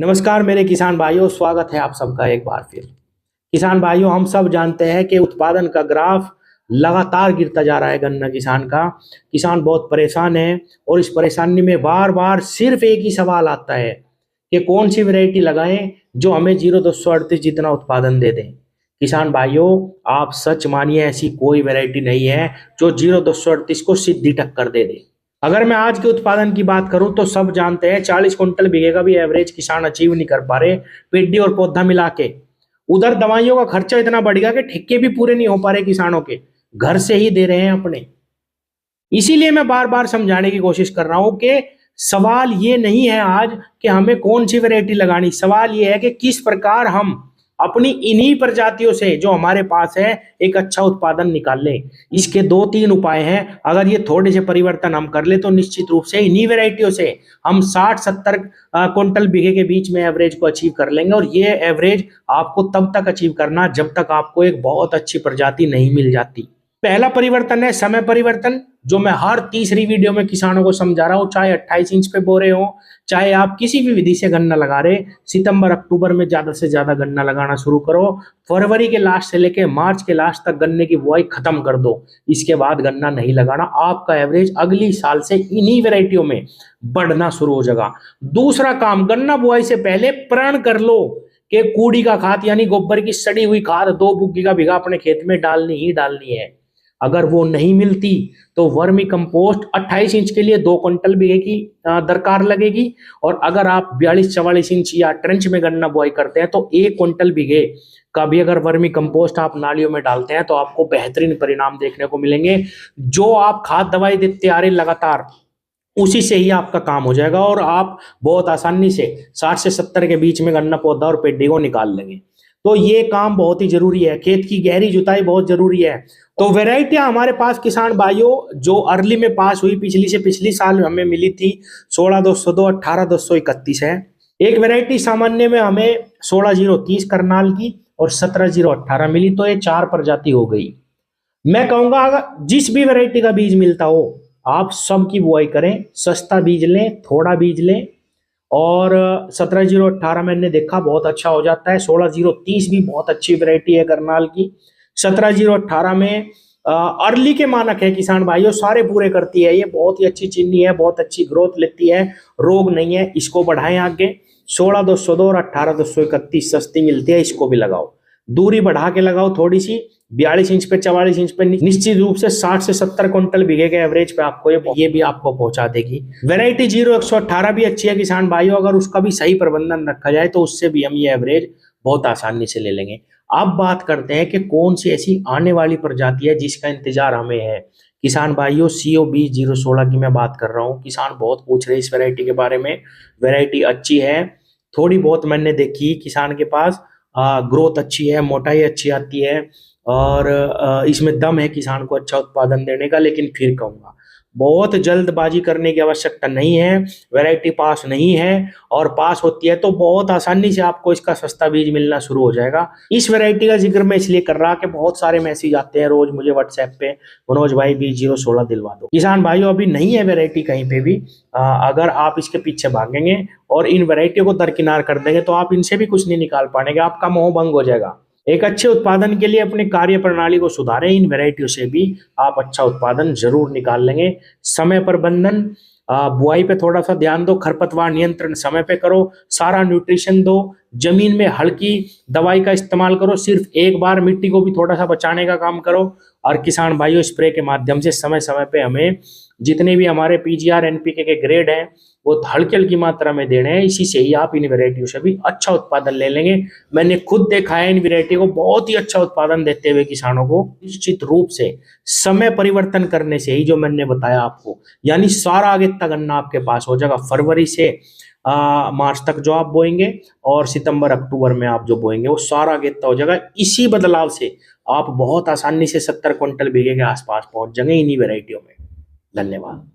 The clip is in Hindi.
नमस्कार मेरे किसान भाइयों, स्वागत है आप सबका एक बार फिर। किसान भाइयों, हम सब जानते हैं कि उत्पादन का ग्राफ लगातार गिरता जा रहा है गन्ना किसान का। किसान बहुत परेशान है और इस परेशानी में बार बार सिर्फ एक ही सवाल आता है कि कौन सी वैरायटी लगाएं जो हमें 0238 जितना उत्पादन दे दे। किसान भाइयों, आप सच मानिए, ऐसी कोई वैरायटी नहीं है जो 0238 को सीधी टक्कर दे दे। अगर मैं आज के उत्पादन की बात करूं तो सब जानते हैं 40 कुंटल बीघे का भी एवरेज किसान अचीव नहीं कर पा रहे, पेडी और पौधा मिला के। उधर दवाइयों का खर्चा इतना बढ़ गया कि ठेके भी पूरे नहीं हो पा रहे किसानों के, घर से ही दे रहे हैं अपने। इसीलिए मैं बार बार समझाने की कोशिश कर रहा हूं कि सवाल ये नहीं है आज कि हमें कौन सी वैरायटी लगानी, सवाल ये है कि किस प्रकार हम अपनी इन्हीं प्रजातियों से जो हमारे पास है एक अच्छा उत्पादन निकाल लें। इसके दो तीन उपाय हैं, अगर ये थोड़े से परिवर्तन हम कर ले तो निश्चित रूप से इन्हीं वैरायटियों से हम 60-70 कुंटल बीघे के बीच में एवरेज को अचीव कर लेंगे। और ये एवरेज आपको तब तक अचीव करना जब तक आपको एक बहुत अच्छी प्रजाति नहीं मिल जाती। पहला परिवर्तन है समय परिवर्तन, जो मैं हर तीसरी वीडियो में किसानों को समझा रहा हूं। चाहे 28 इंच पे बोरे हो, चाहे आप किसी भी विधि से गन्ना लगा रहे, सितंबर अक्टूबर में ज्यादा से ज्यादा गन्ना लगाना शुरू करो। फरवरी के लास्ट से लेके मार्च के लास्ट तक गन्ने की बुआई खत्म कर दो। इसके बाद गन्ना नहीं लगाना। आपका एवरेज अगली साल से इन्हीं वेराइटियों में बढ़ना शुरू हो जाएगा। दूसरा काम, गन्ना बुआई से पहले प्रण कर लो कि कूड़ी का खाद यानी गोबर की सड़ी हुई खाद 2 बुग्गी का बीघा अपने खेत में डालनी ही डालनी है। अगर वो नहीं मिलती तो वर्मी कंपोस्ट 28 इंच के लिए 2 कुंटल बीघे की दरकार लगेगी। और अगर आप 42-44 इंच या ट्रेंच में गन्ना बुआई करते हैं तो 1 कुंटल बीघे का भी अगर वर्मी कंपोस्ट आप नालियों में डालते हैं तो आपको बेहतरीन परिणाम देखने को मिलेंगे। जो आप खाद दवाई देते आ रहे लगातार, उसी से ही आपका काम हो जाएगा और आप बहुत आसानी से 60 से 70 के बीच में गन्ना पौधा और पेडी को निकाल लेंगे। तो ये काम बहुत ही जरूरी है। खेत की गहरी जुताई बहुत जरूरी है। तो वैरायटियां हमारे पास किसान भाइयों जो अर्ली में पास हुई पिछली से पिछली साल हमें मिली थी 16-202, 18-231 है। एक वैरायटी सामान्य में हमें 16-030 करनाल की और 17-018 मिली। तो ये 4 प्रजाति हो गई। मैं कहूंगा अगर जिस भी वैरायटी का बीज मिलता हो आप सबकी बुआई करें, सस्ता बीज लें, थोड़ा बीज लें। और 17-018 मैंने देखा बहुत अच्छा हो जाता है। 16-030 भी बहुत अच्छी वैरायटी है करनाल की। 17-018 में अर्ली के मानक है किसान भाइयों, सारे पूरे करती है। ये बहुत ही अच्छी चीनी है, बहुत अच्छी ग्रोथ लेती है, रोग नहीं है। इसको बढ़ाएं आगे। 16-202 और 18-231 सस्ती मिलती है, इसको भी लगाओ। दूरी बढ़ा के लगाओ थोड़ी सी, 42 इंच पे 44 इंच पे निश्चित रूप से 60 से 70 कुंटल बीघे के एवरेज पे आपको ये भी आपको पहुंचा देगी। वैरायटी 0118 भी अच्छी है किसान भाइयों, अगर उसका भी सही प्रबंधन रखा जाए तो उससे भी हम ये एवरेज बहुत आसानी से ले लेंगे। अब बात करते हैं कि कौन सी ऐसी आने वाली प्रजाति है जिसका इंतजार हमें है। किसान भाइयों, CO2016 की मैं बात कर रहा हूँ। किसान बहुत पूछ रहे इस वैरायटी के बारे में। वैरायटी अच्छी है, थोड़ी बहुत मैंने देखी किसान के पास, ग्रोथ अच्छी है, मोटाई अच्छी आती है और इसमें दम है किसान को अच्छा उत्पादन देने का। लेकिन फिर कहूंगा बहुत जल्दबाजी करने की आवश्यकता नहीं है। वैरायटी पास नहीं है और पास होती है तो बहुत आसानी से आपको इसका सस्ता बीज मिलना शुरू हो जाएगा। इस वैरायटी का जिक्र मैं इसलिए कर रहा कि बहुत सारे मैसेज आते हैं रोज मुझे व्हाट्सएप पे, मनोज भाई 2016 दिलवा दो। किसान भाइयों, अभी नहीं है वैरायटी कहीं पे भी। अगर आप इसके पीछे भागेंगे और इन वैरायटियों को दरकिनार कर देंगे तो आप इनसे भी कुछ नहीं निकाल पाएंगे, आपका मोह भंग हो जाएगा। एक अच्छे उत्पादन के लिए अपनी कार्य प्रणाली को सुधारें। इन वैरायटियों से भी आप अच्छा उत्पादन जरूर निकाल लेंगे। समय प्रबंधन, बुआई पे थोड़ा सा ध्यान दो, खरपतवार नियंत्रण समय पे करो, सारा न्यूट्रिशन दो, जमीन में हल्की दवाई का इस्तेमाल करो, सिर्फ एक बार मिट्टी को भी थोड़ा सा बचाने का काम करो। और किसान भाइयों, स्प्रे के माध्यम से समय समय पे हमें जितने भी हमारे PGR NPK के ग्रेड हैं वो हल्की हल्की मात्रा में देने हैं। इसी से ही आप इन वैरायटियों से भी अच्छा उत्पादन ले लेंगे। मैंने खुद देखा है इन वैरायटी को बहुत ही अच्छा उत्पादन देते हुए किसानों को। निश्चित रूप से समय परिवर्तन करने से ही जो मैंने बताया आपको, यानी सारा अगेता गन्ना आपके पास हो जाएगा फरवरी से मार्च तक जो आप बोएंगे और सितंबर अक्टूबर में आप जो बोएंगे वो सारा अगेता हो जाएगा। इसी बदलाव से आप बहुत आसानी से 70 कुंटल बीघे के आसपास पहुंच जाएंगे इन्हीं वैरायटियों में। धन्यवाद।